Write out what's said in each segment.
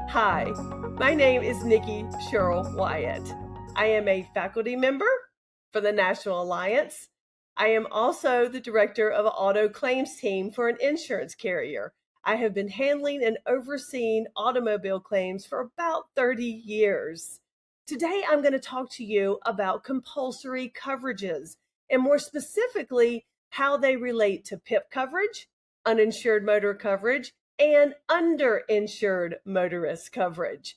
Hi, my name is Nikki Sherrill Wyatt. I am a faculty member for the National Alliance. I am also the director of an auto claims team for an insurance carrier. I have been handling and overseeing automobile claims for about 30 years. Today, I'm going to talk to you about compulsory coverages, and more specifically, how they relate to PIP coverage, uninsured motor coverage, and underinsured motorist coverage.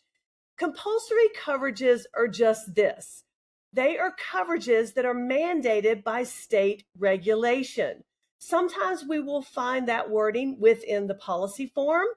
Compulsory coverages are just this. They are coverages that are mandated by state regulation. Sometimes we will find that wording within the policy form.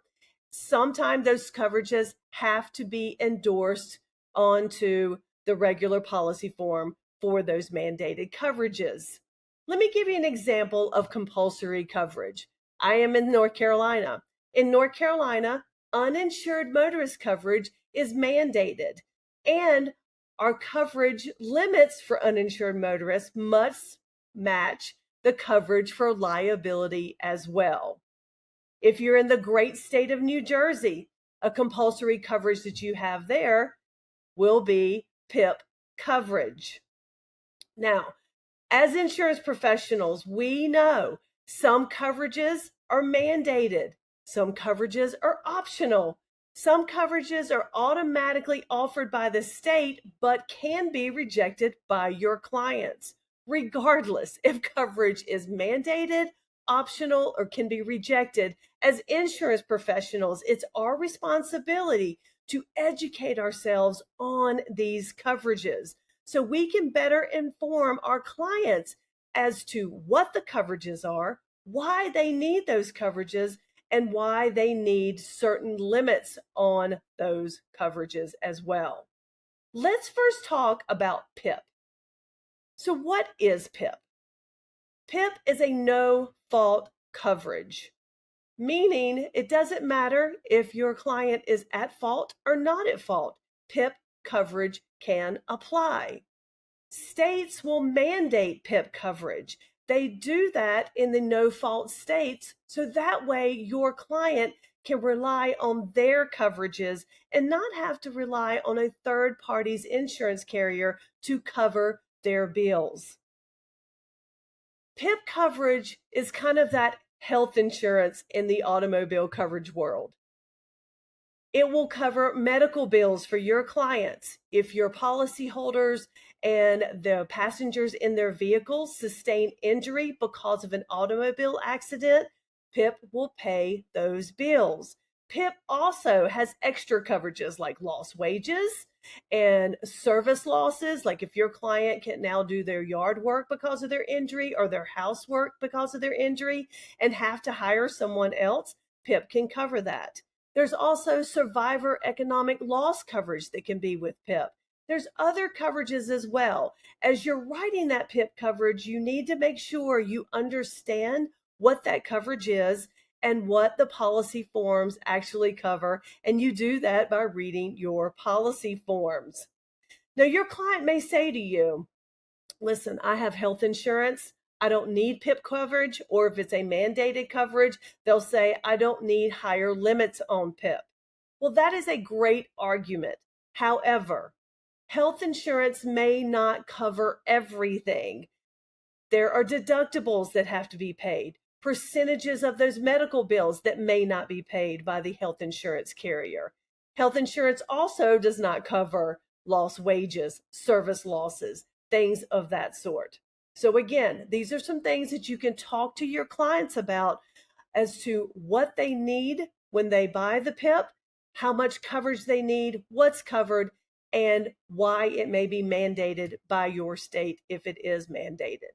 Sometimes those coverages have to be endorsed onto the regular policy form for those mandated coverages. Let me give you an example of compulsory coverage. I am in North Carolina. In North Carolina, uninsured motorist coverage is mandated, and our coverage limits for uninsured motorists must match the coverage for liability as well. If you're in the great state of New Jersey, a compulsory coverage that you have there will be PIP coverage. Now, as insurance professionals, we know some coverages are mandated, some coverages are optional, some coverages are automatically offered by the state but can be rejected by your clients, regardless if coverage is mandated, optional, or can be rejected. As insurance professionals, it's our responsibility to educate ourselves on these coverages so we can better inform our clients as to what the coverages are, why they need those coverages, and why they need certain limits on those coverages as well. Let's first talk about PIP. So what is PIP? PIP is a no-fault coverage, meaning it doesn't matter if your client is at fault or not at fault. PIP coverage can apply. States will mandate PIP coverage. They do that in the no-fault states, so that way your client can rely on their coverages and not have to rely on a third party's insurance carrier to cover their bills. PIP coverage is kind of that health insurance in the automobile coverage world. It will cover medical bills for your clients. If your policyholders and the passengers in their vehicles sustain injury because of an automobile accident, PIP will pay those bills. PIP also has extra coverages like lost wages and service losses, like if your client can't now do their yard work because of their injury or their housework because of their injury and have to hire someone else, PIP can cover that. There's also survivor economic loss coverage that can be with PIP. There's other coverages as well. As you're writing that PIP coverage, you need to make sure you understand what that coverage is and what the policy forms actually cover, and you do that by reading your policy forms. Now, your client may say to you, listen, I have health insurance. I don't need PIP coverage, or if it's a mandated coverage, they'll say, I don't need higher limits on PIP. Well, that is a great argument. However, health insurance may not cover everything. There are deductibles that have to be paid, percentages of those medical bills that may not be paid by the health insurance carrier. Health insurance also does not cover lost wages, service losses, things of that sort. So again, these are some things that you can talk to your clients about as to what they need when they buy the PIP, how much coverage they need, what's covered, and why it may be mandated by your state if it is mandated.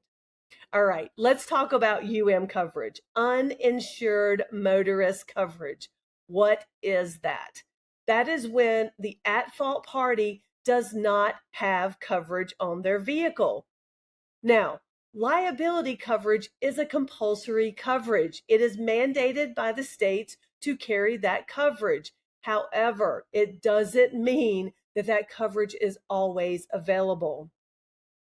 All right, let's talk about coverage, uninsured motorist coverage. What is that? That is when the at-fault party does not have coverage on their vehicle. Now, liability coverage is a compulsory coverage. It is mandated by the states to carry that coverage. However, it doesn't mean that that coverage is always available.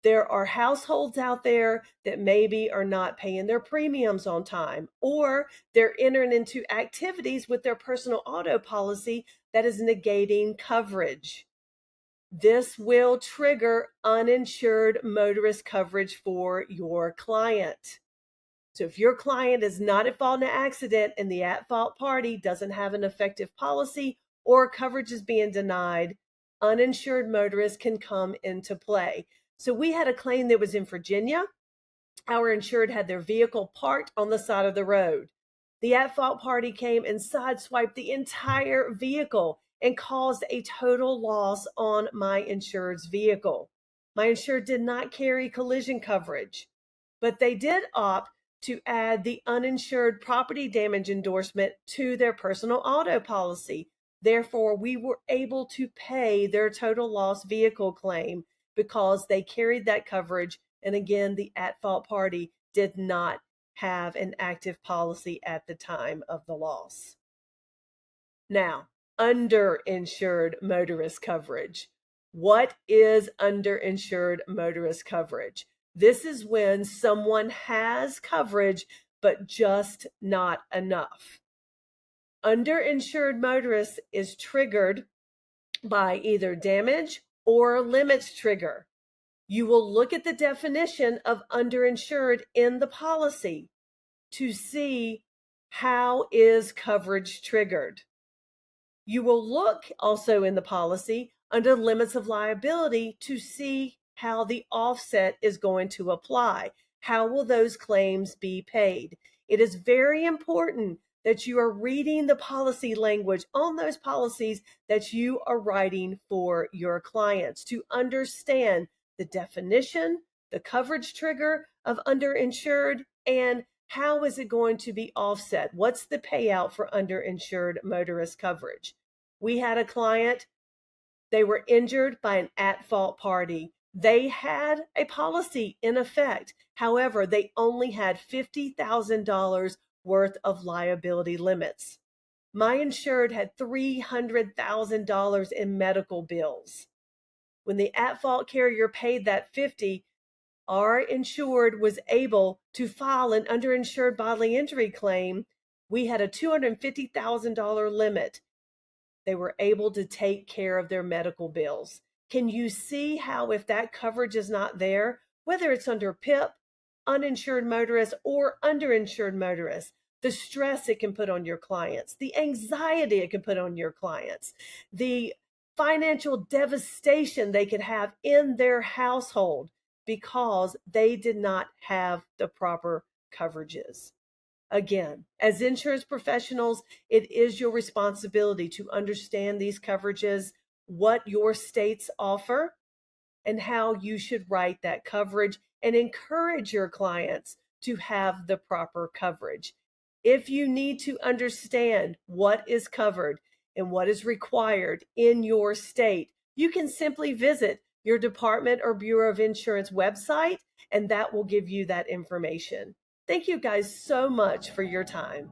There are households out there that maybe are not paying their premiums on time, or they're entering into activities with their personal auto policy that is negating coverage. This will trigger uninsured motorist coverage for your client. So if your client is not at fault in an accident and the at-fault party doesn't have an effective policy or coverage is being denied, uninsured motorists can come into play. So we had a claim that was in Virginia. Our insured had their vehicle parked on the side of the road. The at-fault party came and sideswiped the entire vehicle and caused a total loss on my insured's vehicle. My insured did not carry collision coverage, but they did opt to add the uninsured property damage endorsement to their personal auto policy. Therefore, we were able to pay their total loss vehicle claim because they carried that coverage. And again, the at-fault party did not have an active policy at the time of the loss. Now, underinsured motorist coverage. What is underinsured motorist coverage? This is when someone has coverage, but just not enough. Underinsured motorist is triggered by either damage or limits trigger. You will look at the definition of underinsured in the policy to see how is coverage triggered. You will look also in the policy under limits of liability to see how the offset is going to apply. How will those claims be paid? It is very important that you are reading the policy language on those policies that you are writing for your clients to understand the definition, the coverage trigger of underinsured, and how is it going to be offset? What's the payout for underinsured motorist coverage? We had a client, they were injured by an at-fault party. They had a policy in effect. However, they only had $50,000 worth of liability limits. My insured had $300,000 in medical bills. When the at-fault carrier paid that $50,000, our insured was able to file an underinsured bodily injury claim. We had a $250,000 limit. They were able to take care of their medical bills. Can you see how if that coverage is not there, whether it's under PIP, uninsured motorist, or underinsured motorist, the stress it can put on your clients, the anxiety it can put on your clients, the financial devastation they could have in their household because they did not have the proper coverages. Again, as insurance professionals, it is your responsibility to understand these coverages, what your states offer, and how you should write that coverage and encourage your clients to have the proper coverage. If you need to understand what is covered and what is required in your state, you can simply visit your Department or Bureau of Insurance website, and that will give you that information. Thank you guys so much for your time.